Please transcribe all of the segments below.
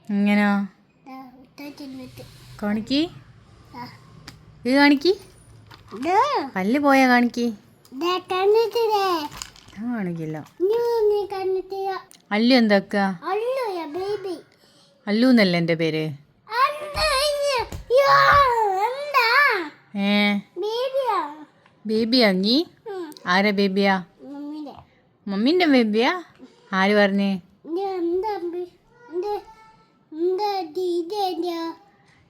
ഇങ്ങനോ കാണിക്ക് ഇത് കാണിക്ക് പല്ല് പോയാ കാണിക്ക് കാണിക്കില്ല അല്ലു എന്താക്ക അല്ലു എന്നല്ല എൻ്റെ പേര് ബേബിയാ നീ ആരാ ബേബിയാ മമ്മീൻ്റെ ബേബിയാ ആര് പറഞ്ഞേ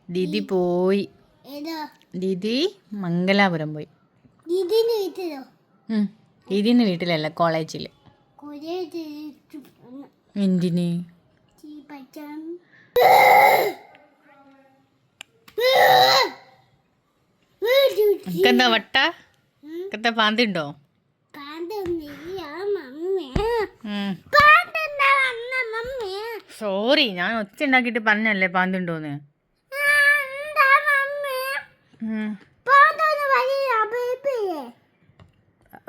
ദീദി പോയി ദീദി മംഗലാപുരം പോയി ദീദിൻ്റെ വീട്ടിലല്ല കോളേജിൽ എന്തിന് എന്താ വട്ട എന്താ പാന്തുണ്ടോ സോറി ഞാൻ ഒച്ച ഉണ്ടാക്കിയിട്ട് പറഞ്ഞല്ലേ പാന്തുണ്ടോന്ന്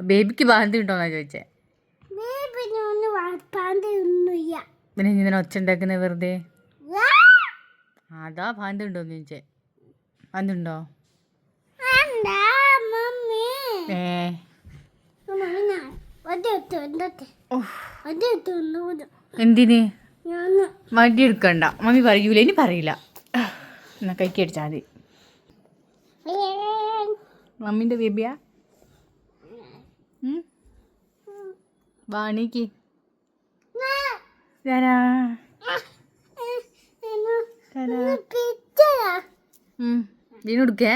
ബേബിക്ക് പാന്തുണ്ടോന്നാ ചോദിച്ചേ പിന്നെ ഇങ്ങനെ ഒച്ച ഉണ്ടാക്കുന്നത് വെറുതെ അതാ പാന്തുണ്ടോന്ന് ചോദിച്ചേ പാന്തുണ്ടോ എന്തിന് മടി എടുക്കണ്ട മമ്മി പറയൂല ഇനി പറയില്ല എന്നാ കൈക്ക് അടിച്ചാൽ മതി മമ്മീൻ്റെ ബേബിയാ വാണിക്ക് ഇതിനെടുക്കേ